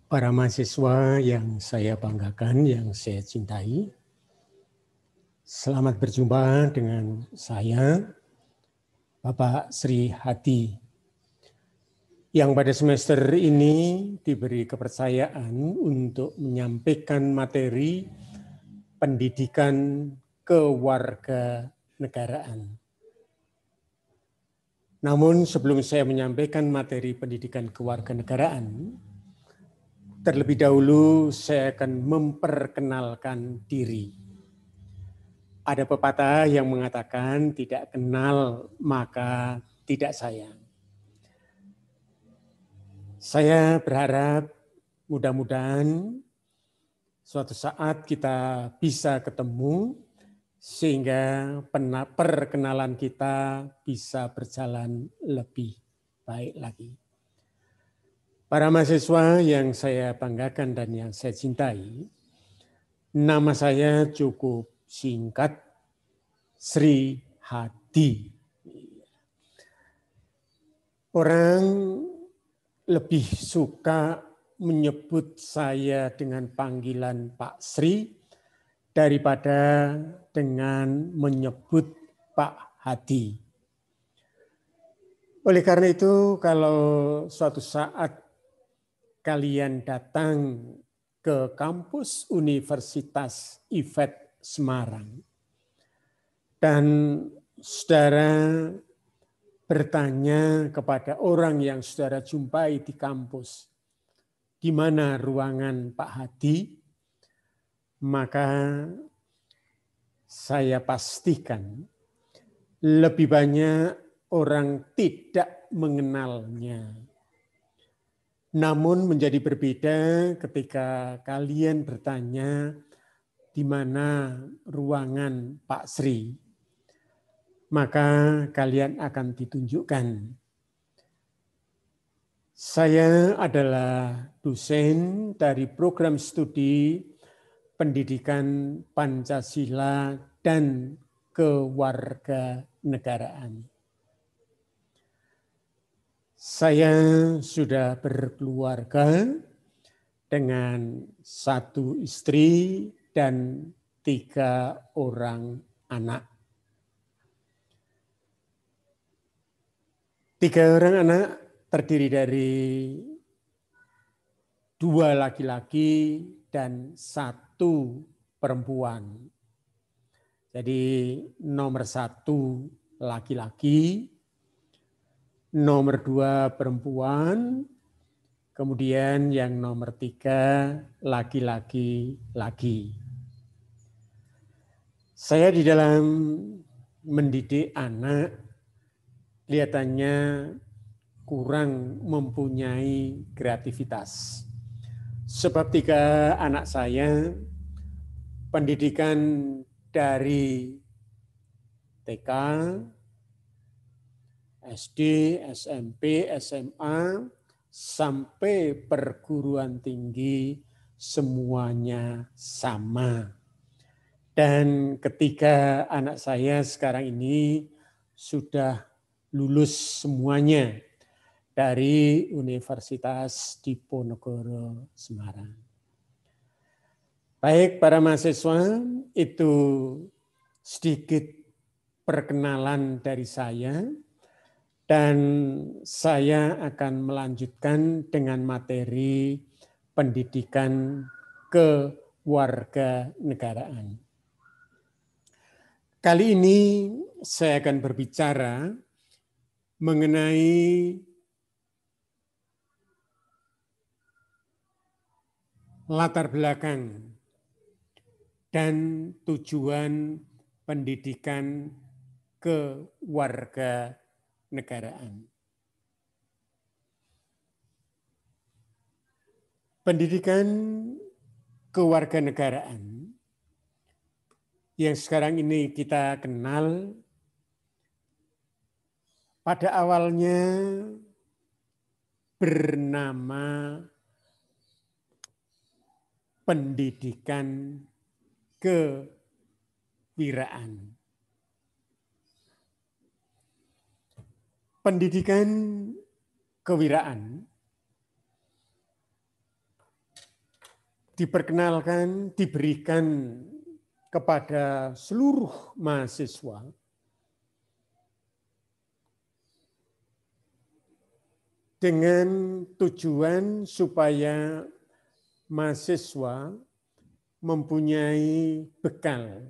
Para mahasiswa yang saya banggakan, yang saya cintai, selamat berjumpa dengan saya, Bapak Sri Hadi, yang pada semester ini diberi kepercayaan untuk menyampaikan materi pendidikan kewarganegaraan. Namun sebelum saya menyampaikan materi pendidikan kewarganegaraan, terlebih dahulu saya akan memperkenalkan diri. Ada pepatah yang mengatakan tidak kenal maka tidak sayang. Saya berharap mudah-mudahan suatu saat kita bisa ketemu sehingga perkenalan kita bisa berjalan lebih baik lagi. Para mahasiswa yang saya banggakan dan yang saya cintai, nama saya cukup singkat, Sri Hadi. Orang lebih suka menyebut saya dengan panggilan Pak Sri daripada dengan menyebut Pak Hadi. Oleh karena itu, kalau suatu saat kalian datang ke kampus Universitas IFET Semarang dan saudara bertanya kepada orang yang saudara jumpai di kampus, di mana ruangan Pak Hadi, maka saya pastikan lebih banyak orang tidak mengenalnya. Namun menjadi berbeda ketika kalian bertanya di mana ruangan Pak Sri, maka kalian akan ditunjukkan. Saya adalah dosen dari program studi pendidikan Pancasila dan kewarganegaraan. Saya sudah berkeluarga dengan 1 istri dan 3 orang anak. 3 orang anak terdiri dari 2 laki-laki dan 1 perempuan. Jadi nomor 1 laki-laki, nomor 2 perempuan, kemudian yang nomor 3 laki-laki lagi. Saya di dalam mendidik anak kelihatannya kurang mempunyai kreativitas. Sebab 3 anak saya pendidikan dari TK, SD, SMP, SMA, sampai perguruan tinggi semuanya sama. Dan ketiga anak saya sekarang ini sudah lulus semuanya dari Universitas Diponegoro Semarang. Baik para mahasiswa, itu sedikit perkenalan dari saya. Dan saya akan melanjutkan dengan materi pendidikan kewarganegaraan. Kali ini saya akan berbicara mengenai latar belakang dan tujuan pendidikan kewarganegaraan. Pendidikan kewarganegaraan yang sekarang ini kita kenal pada awalnya bernama pendidikan kewiraan. Pendidikan kewiraan diperkenalkan, diberikan kepada seluruh mahasiswa dengan tujuan supaya mahasiswa mempunyai bekal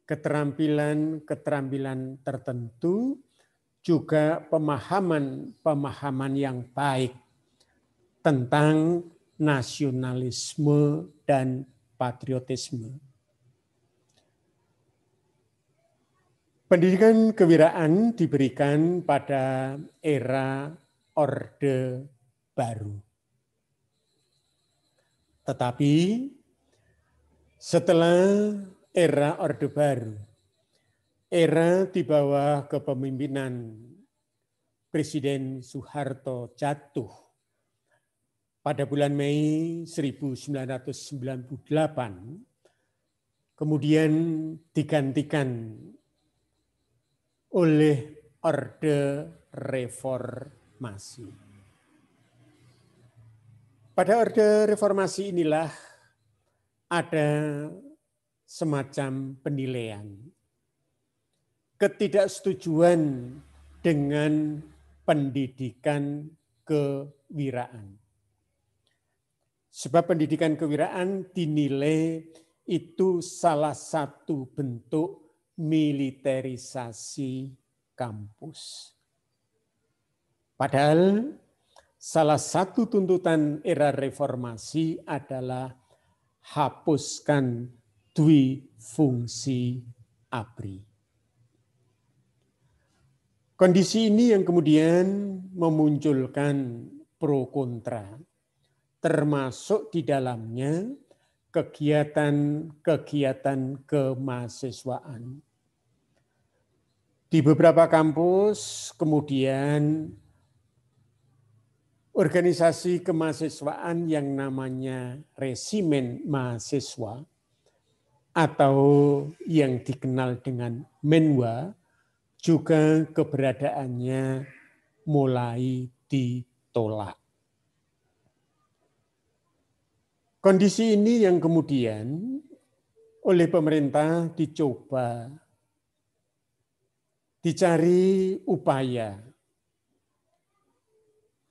keterampilan-keterampilan tertentu, juga pemahaman-pemahaman yang baik tentang nasionalisme dan patriotisme. Pendidikan kewirausahaan diberikan pada era Orde Baru. Tetapi setelah era Orde Baru, era di bawah kepemimpinan Presiden Soeharto jatuh pada bulan Mei 1998, kemudian digantikan oleh Orde Reformasi. Pada Orde Reformasi inilah ada semacam penilaian ketidaksetujuan dengan pendidikan kewirausahaan. Sebab pendidikan kewirausahaan dinilai itu salah satu bentuk militerisasi kampus. Padahal salah satu tuntutan era reformasi adalah hapuskan dwifungsi ABRI. Kondisi ini yang kemudian memunculkan pro kontra, termasuk di dalamnya kegiatan-kegiatan kemahasiswaan. Di beberapa kampus kemudian organisasi kemahasiswaan yang namanya resimen mahasiswa atau yang dikenal dengan Menwa juga keberadaannya mulai ditolak. Kondisi ini yang kemudian oleh pemerintah dicoba dicari upaya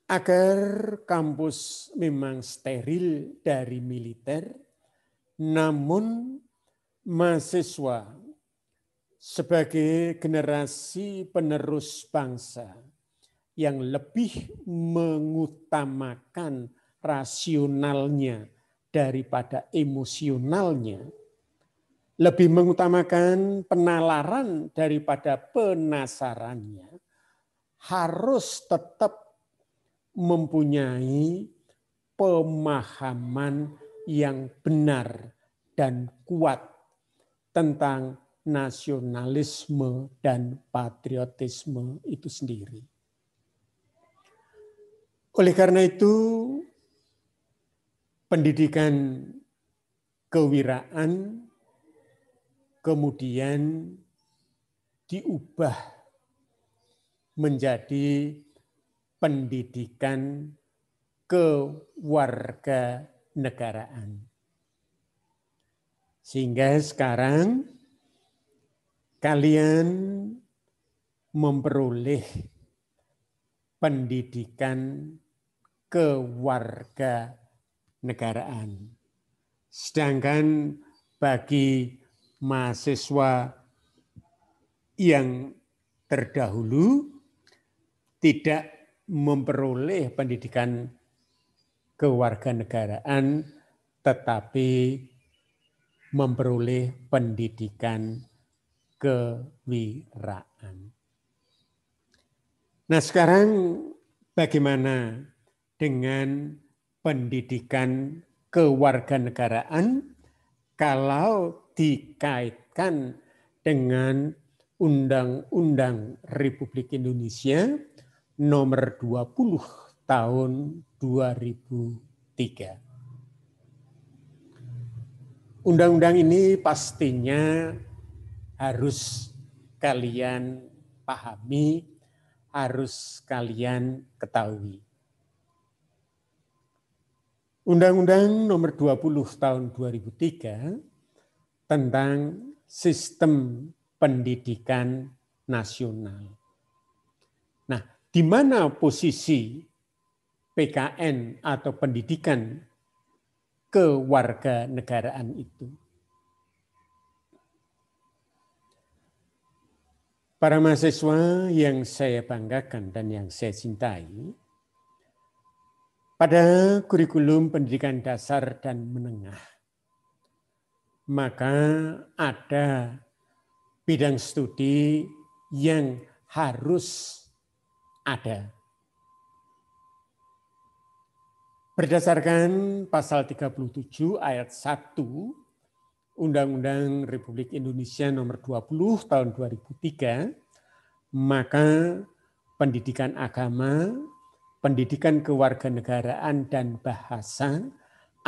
agar kampus memang steril dari militer, namun mahasiswa sebagai generasi penerus bangsa yang lebih mengutamakan rasionalnya daripada emosionalnya, lebih mengutamakan penalaran daripada penasarannya, harus tetap mempunyai pemahaman yang benar dan kuat tentang nasionalisme dan patriotisme itu sendiri. Oleh karena itu, pendidikan kewirausahaan kemudian diubah menjadi pendidikan kewarganegaraan. Sehingga sekarang kalian memperoleh pendidikan kewarganegaraan. Sedangkan bagi mahasiswa yang terdahulu tidak memperoleh pendidikan kewarganegaraan, tetapi memperoleh pendidikan kewirausahaan. Nah, sekarang bagaimana dengan pendidikan kewarganegaraan kalau dikaitkan dengan Undang-Undang Republik Indonesia nomor 20 tahun 2003. Undang-undang ini pastinya harus kalian pahami, harus kalian ketahui. Undang-Undang Nomor 20 Tahun 2003 tentang Sistem Pendidikan Nasional. Nah, di mana posisi PKN atau pendidikan kewarganegaraan itu? Para mahasiswa yang saya banggakan dan yang saya cintai, pada kurikulum pendidikan dasar dan menengah, maka ada bidang studi yang harus ada. Berdasarkan pasal 37 ayat 1 Undang-Undang Republik Indonesia Nomor 20 Tahun 2003, maka pendidikan agama, pendidikan kewarganegaraan dan bahasa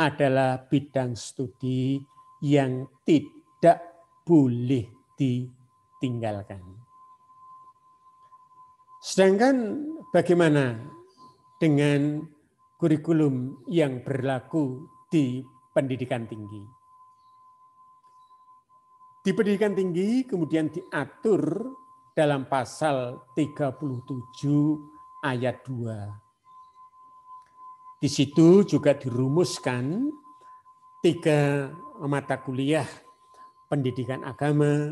adalah bidang studi yang tidak boleh ditinggalkan. Sedangkan bagaimana dengan kurikulum yang berlaku di pendidikan tinggi? Di pendidikan tinggi kemudian diatur dalam pasal 37 ayat 2. Di situ juga dirumuskan 3 mata kuliah: pendidikan agama,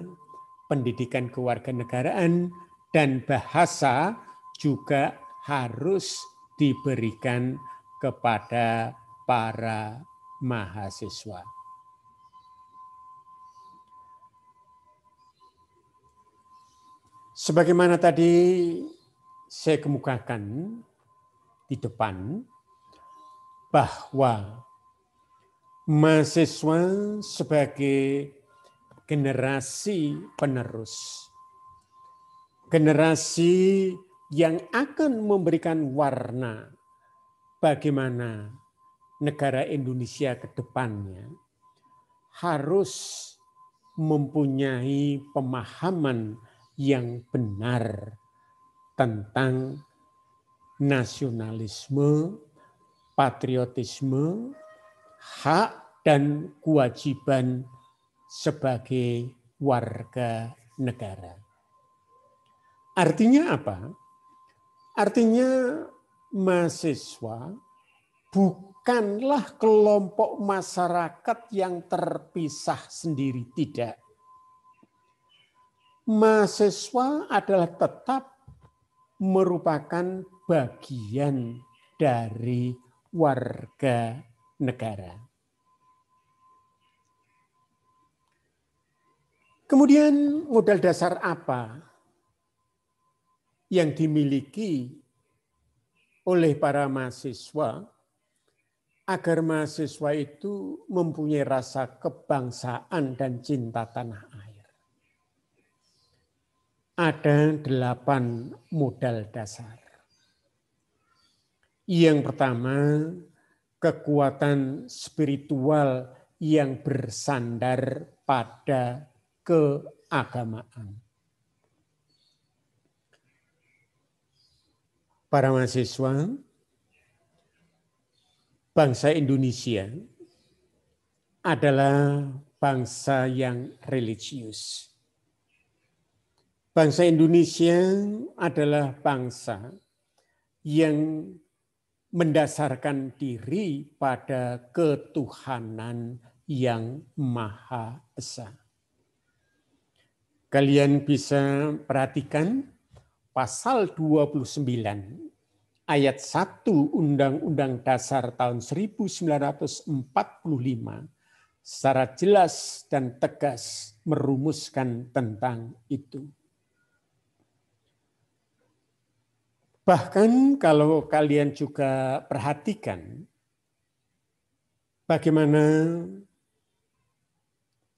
pendidikan kewarganegaraan, dan bahasa juga harus diberikan kepada para mahasiswa. Sebagaimana tadi saya kemukakan di depan, bahwa mahasiswa sebagai generasi penerus, generasi yang akan memberikan warna bagaimana negara Indonesia ke depannya, harus mempunyai pemahaman yang benar tentang nasionalisme, patriotisme, hak dan kewajiban sebagai warga negara. Artinya apa? Artinya mahasiswa bukanlah kelompok masyarakat yang terpisah sendiri, tidak. Mahasiswa adalah tetap merupakan bagian dari warga negara. Kemudian modal dasar apa yang dimiliki oleh para mahasiswa agar mahasiswa itu mempunyai rasa kebangsaan dan cinta tanah air? Ada 8 modal dasar. Yang pertama, kekuatan spiritual yang bersandar pada keagamaan. Para mahasiswa, bangsa Indonesia adalah bangsa yang religius. Bangsa Indonesia adalah bangsa yang mendasarkan diri pada ketuhanan yang Maha Esa. Kalian bisa perhatikan pasal 29 ayat 1 Undang-Undang Dasar tahun 1945 secara jelas dan tegas merumuskan tentang itu. Bahkan kalau kalian juga perhatikan bagaimana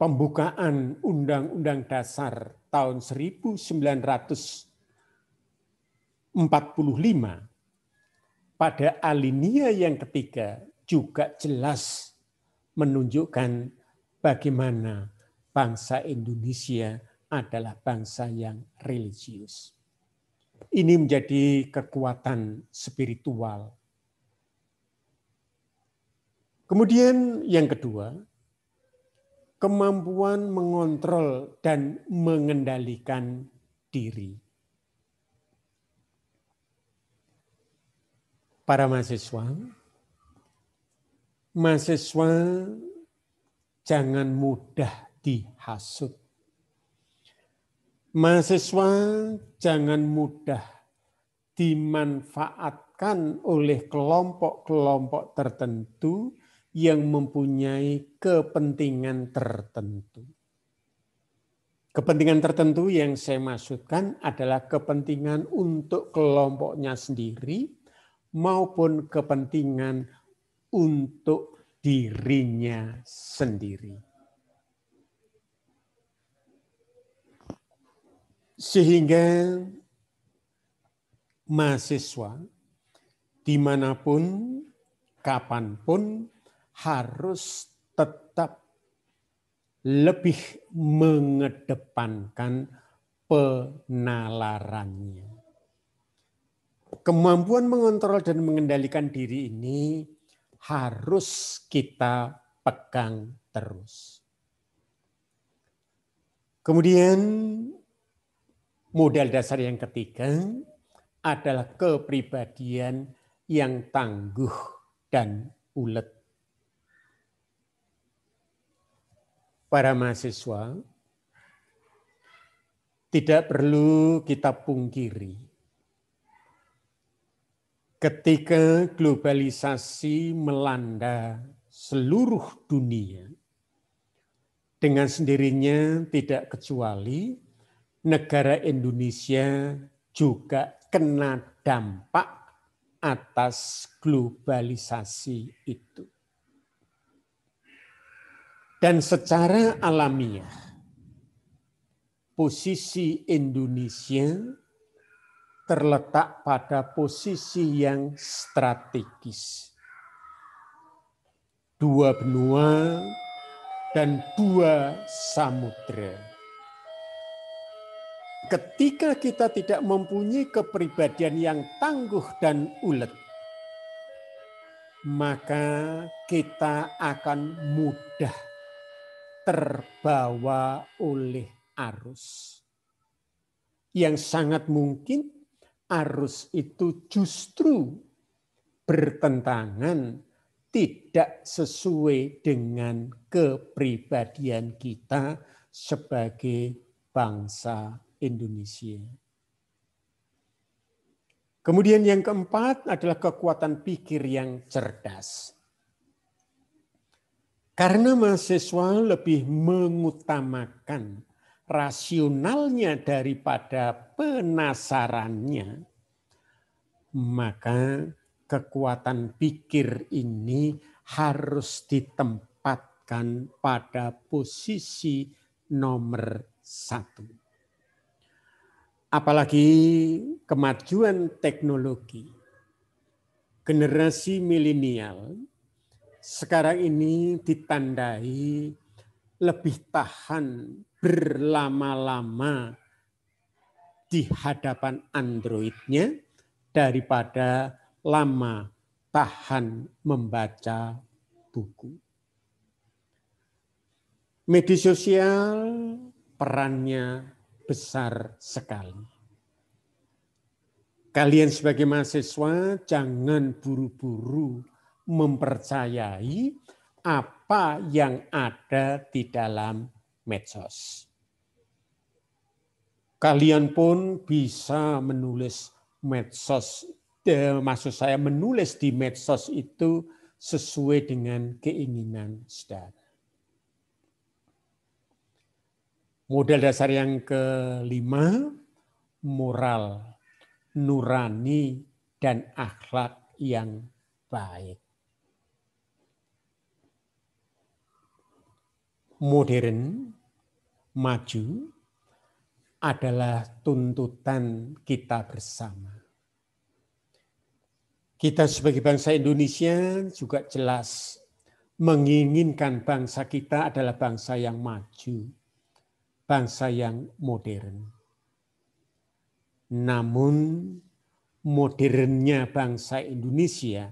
pembukaan Undang-Undang Dasar tahun 1945 pada alinea yang ketiga juga jelas menunjukkan bagaimana bangsa Indonesia adalah bangsa yang religius. Ini menjadi kekuatan spiritual. Kemudian yang kedua, kemampuan mengontrol dan mengendalikan diri. Para mahasiswa jangan mudah dihasut. Mahasiswa jangan mudah dimanfaatkan oleh kelompok-kelompok tertentu yang mempunyai kepentingan tertentu. Kepentingan tertentu yang saya maksudkan adalah kepentingan untuk kelompoknya sendiri maupun kepentingan untuk dirinya sendiri. Sehingga mahasiswa dimanapun, kapanpun harus tetap lebih mengedepankan penalarannya. Kemampuan mengontrol dan mengendalikan diri ini harus kita pegang terus. Kemudian modal dasar yang ketiga adalah kepribadian yang tangguh dan ulet. Para mahasiswa, tidak perlu kita pungkiri. Ketika globalisasi melanda seluruh dunia, dengan sendirinya tidak kecuali negara Indonesia juga kena dampak atas globalisasi itu. Dan secara alamiah, posisi Indonesia terletak pada posisi yang strategis. 2 benua dan 2 samudra. Ketika kita tidak mempunyai kepribadian yang tangguh dan ulet, maka kita akan mudah terbawa oleh arus. Yang sangat mungkin arus itu justru bertentangan, tidak sesuai dengan kepribadian kita sebagai bangsa Indonesia. Kemudian yang keempat adalah kekuatan pikir yang cerdas. Karena mahasiswa lebih mengutamakan rasionalnya daripada penasarannya, maka kekuatan pikir ini harus ditempatkan pada posisi nomor 1. Apalagi kemajuan teknologi, generasi milenial sekarang ini ditandai lebih tahan berlama-lama di hadapan Android-nya daripada lama tahan membaca buku. Media sosial perannya besar sekali. Kalian sebagai mahasiswa jangan buru-buru mempercayai apa yang ada di dalam medsos. Kalian pun bisa menulis medsos, maksud saya menulis di medsos itu sesuai dengan keinginan saudara. Modal dasar yang kelima, moral, nurani, dan akhlak yang baik. Modern, maju, adalah tuntutan kita bersama. Kita sebagai bangsa Indonesia juga jelas menginginkan bangsa kita adalah bangsa yang maju, bangsa yang modern. Namun modernnya bangsa Indonesia,